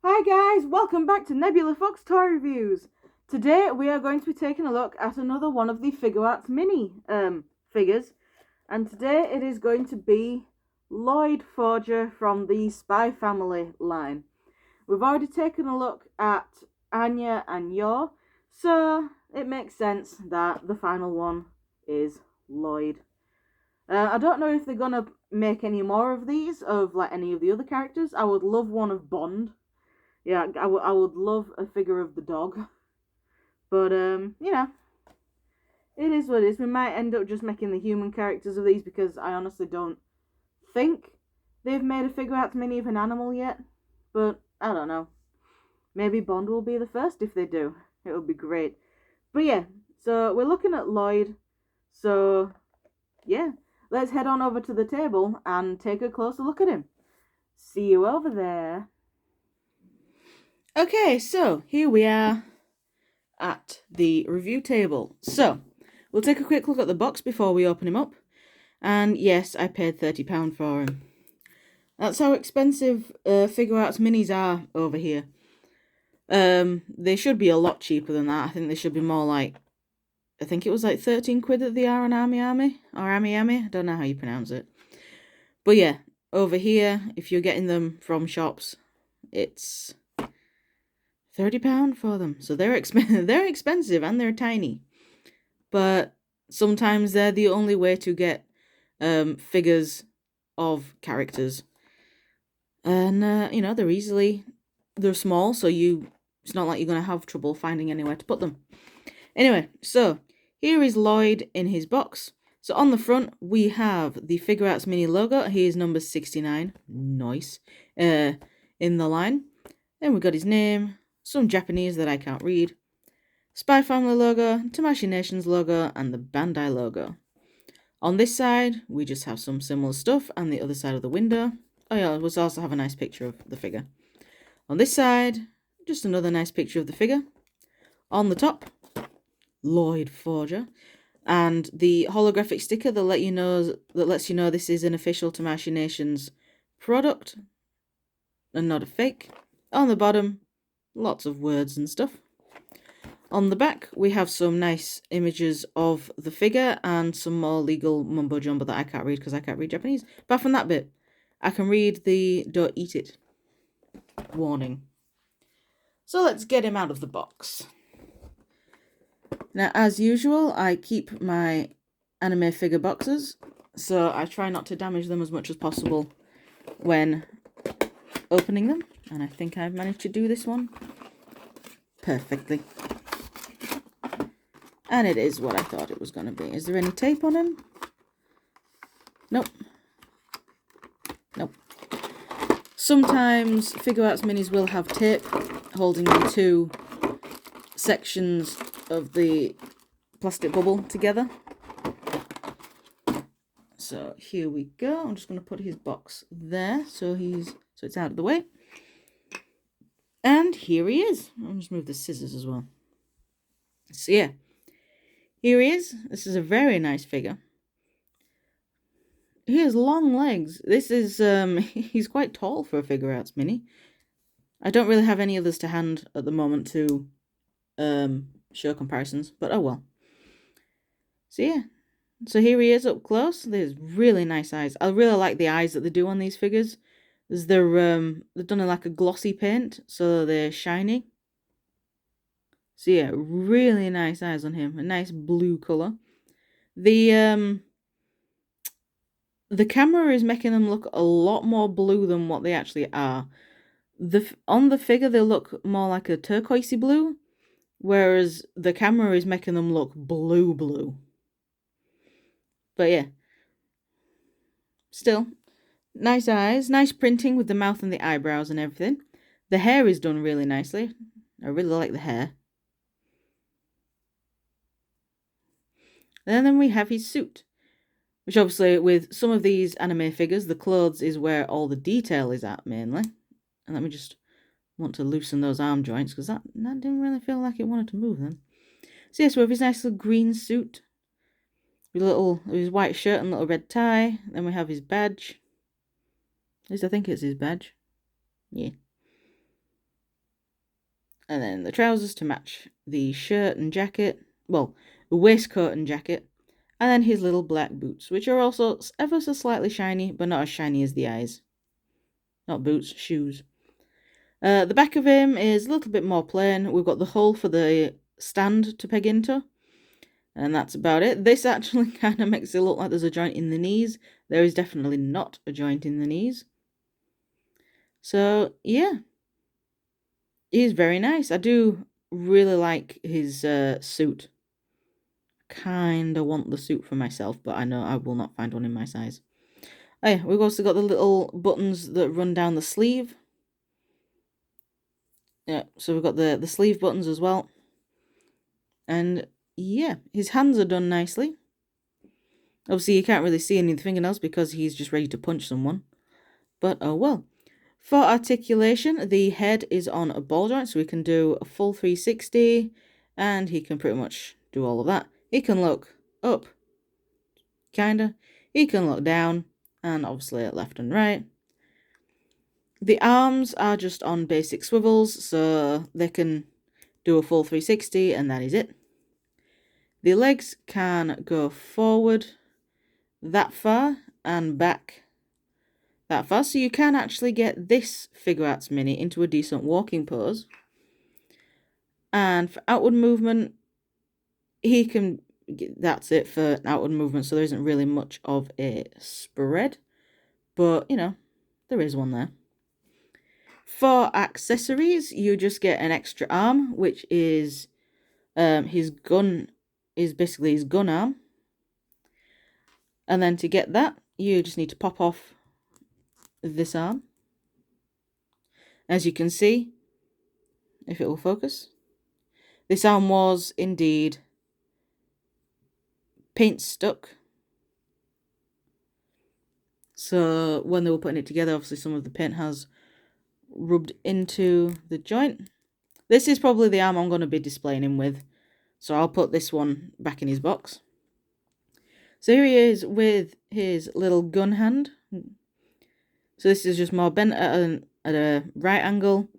Hi guys, welcome back to Nebula Fox Toy Reviews. Today we are going to be taking a look at another one of the Figuarts mini figures. And today it is going to be Loid Forger from the Spy Family line. We've already taken a look at Anya and Yor, so it makes sense that the final one is Loid. I don't know if they're gonna make any more of these, of like any of the other characters. I would love one of Bond. Yeah, I would love a figure of the dog. But, it is what it is. We might end up just making the human characters of these because I honestly don't think they've made a Figuarts mini of an animal yet. But, I don't know. Maybe Bond will be the first if they do. It would be great. But yeah, so we're looking at Loid. So, yeah, let's head on over to the table and take a closer look at him. See you over there. Okay, so here we are at the review table. So, we'll take a quick look at the box before we open him up. And yes, I paid £30 for him. That's how expensive Figuarts minis are over here. They should be a lot cheaper than that. I think they should be more like, I think it was like 13 quid that they are on Army, or Ami. I don't know how you pronounce it. But yeah, over here, if you're getting them from shops, it's £30 for them. So they're they're expensive and they're tiny. But sometimes they're the only way to get figures of characters. And they're small, so it's not like you're going to have trouble finding anywhere to put them. Anyway, so here is Loid in his box. So on the front, we have the Figuarts mini logo. He is number 69. Nice. In the line. Then we got his name, some Japanese that I can't read, Spy Family logo, Tamashii Nations logo, and the Bandai logo. On this side, we just have some similar stuff, and the other side of the window. Oh yeah, we also have a nice picture of the figure. On this side, just another nice picture of the figure. On the top, Loid Forger, and the holographic sticker that lets you know this is an official Tamashii Nations product and not a fake. On the bottom, lots of words and stuff. On the back, we have some nice images of the figure and some more legal mumbo jumbo that I can't read because I can't read Japanese. Apart from that bit, I can read the "don't eat it" warning. So let's get him out of the box. Now, as usual, I keep my anime figure boxes, so I try not to damage them as much as possible when opening them. And I think I've managed to do this one perfectly. And it is what I thought it was going to be. Is there any tape on him? Nope. Nope. Sometimes Figuarts minis will have tape holding the two sections of the plastic bubble together. So here we go. I'm just going to put his box there so it's out of the way. And here he is. I'll just move the scissors as well. So yeah, here he is. This is a very nice figure. He has long legs. This is, he's quite tall for a Figuarts mini. I don't really have any others to hand at the moment to show comparisons, but oh well. So yeah, so here he is up close. There's really nice eyes. I really like the eyes that they do on these figures. They're done in like a glossy paint, so they're shiny. So yeah, really nice eyes on him. A nice blue colour. The camera is making them look a lot more blue than what they actually are. On the figure, they look more like a turquoisey blue, whereas the camera is making them look blue. But yeah, still, nice eyes, nice printing with the mouth and the eyebrows and everything. The hair is done really nicely. I really like the hair. And then we have his suit, which obviously with some of these anime figures, the clothes is where all the detail is at mainly. And let me just want to loosen those arm joints because that didn't really feel like it wanted to move then. So yes, we have his nice little green suit with his white shirt and little red tie. Then we have his badge. At least I think it's his badge. Yeah. And then the trousers to match the shirt and jacket. Well, the waistcoat and jacket. And then his little black boots, which are also ever so slightly shiny, but not as shiny as the eyes. Not boots, shoes. The back of him is a little bit more plain. We've got the hole for the stand to peg into. And that's about it. This actually kind of makes it look like there's a joint in the knees. There is definitely not a joint in the knees. So, yeah. He's very nice. I do really like his suit. Kinda want the suit for myself, but I know I will not find one in my size. Oh yeah, we've also got the little buttons that run down the sleeve. Yeah, so we've got the sleeve buttons as well. And yeah, his hands are done nicely. Obviously, you can't really see any of the fingernails because he's just ready to punch someone. But oh well. For articulation, the head is on a ball joint, so we can do a full 360, and he can pretty much do all of that. He can look up, kinda. He can look down, and obviously left and right. The arms are just on basic swivels, so they can do a full 360, and that is it. The legs can go forward that far and back that far, so you can actually get this Figuarts Mini into a decent walking pose. And for outward movement, he can, that's it for outward movement, so there isn't really much of a spread, but, you know, there is one there. For accessories, you just get an extra arm, which is his gun, is basically his gun arm. And then to get that, you just need to pop off this arm. As you can see, if it will focus, this arm was indeed paint stuck. So when they were putting it together, obviously some of the paint has rubbed into the joint. This is probably the arm I'm going to be displaying him with. So I'll put this one back in his box. So here he is with his little gun hand. So this is just more bent at a right angle.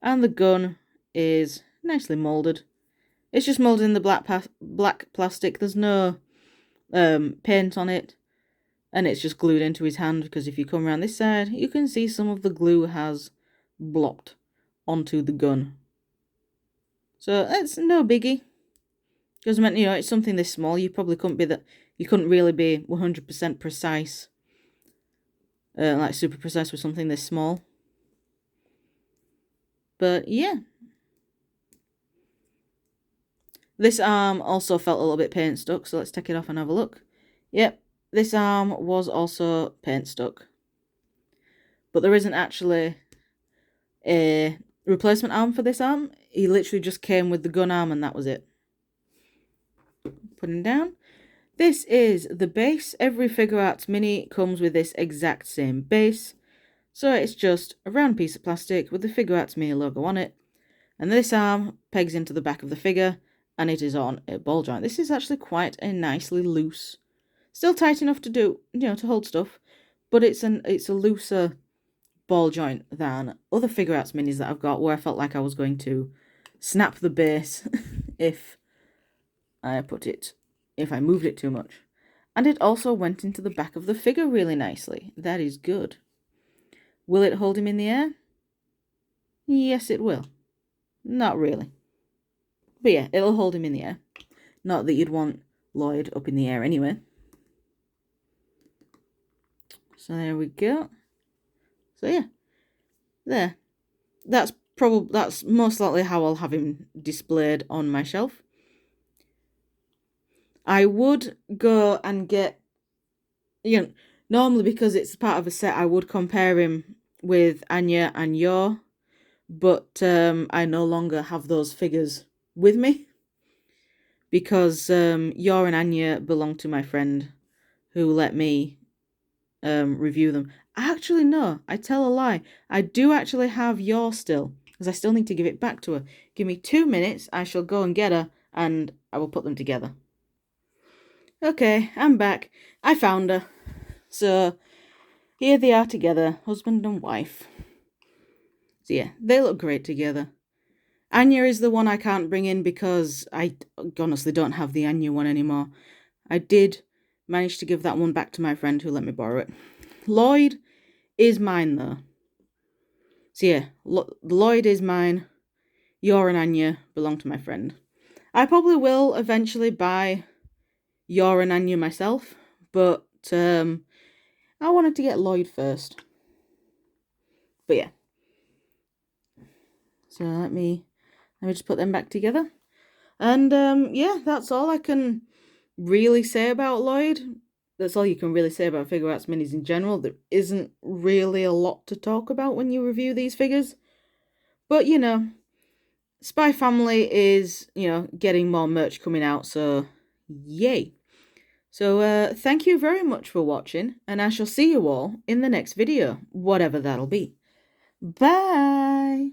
And the gun is nicely moulded. It's just moulded in the black plastic. There's no paint on it. And it's just glued into his hand, because if you come around this side, you can see some of the glue has blocked onto the gun. So it's no biggie. Because, you know, it's something this small. You probably couldn't be you couldn't really be 100% precise. Like super precise with something this small. But yeah. This arm also felt a little bit paint stuck, so let's take it off and have a look. Yep, this arm was also paint stuck. But there isn't actually a replacement arm for this arm. He literally just came with the gun arm and that was it. Put him down. This is the base. Every Figuarts Mini comes with this exact same base. So it's just a round piece of plastic with the Figuarts Mini logo on it. And this arm pegs into the back of the figure, and it is on a ball joint. This is actually quite a nicely loose, still tight enough to do, you know, to hold stuff, but it's a looser ball joint than other Figuarts Minis that I've got, where I felt like I was going to snap the base if I moved it too much. And it also went into the back of the figure really nicely. That is good. Will it hold him in the air? Yes, it will. Not really. But yeah, it'll hold him in the air. Not that you'd want Loid up in the air anyway. So there we go. So yeah. There. That's most likely how I'll have him displayed on my shelf. I would go and get, you know, normally because it's part of a set, I would compare him with Anya and Yor, but I no longer have those figures with me because Yor and Anya belong to my friend who let me review them. Actually, no, I tell a lie. I do actually have Yor still, because I still need to give it back to her. Give me 2 minutes, I shall go and get her, and I will put them together. Okay, I'm back. I found her. So, here they are together, husband and wife. So yeah, they look great together. Anya is the one I can't bring in because I honestly don't have the Anya one anymore. I did manage to give that one back to my friend who let me borrow it. Loid is mine though. So yeah, Loid is mine. Yor and Anya belong to my friend. I probably will eventually buy Yor and Anya myself, but I wanted to get Loid first. But yeah. So let me just put them back together. And yeah, that's all I can really say about Loid. That's all you can really say about Figuarts minis in general. There isn't really a lot to talk about when you review these figures. But you know, Spy Family is, getting more merch coming out, so yay. So thank you very much for watching, and I shall see you all in the next video, whatever that'll be. Bye!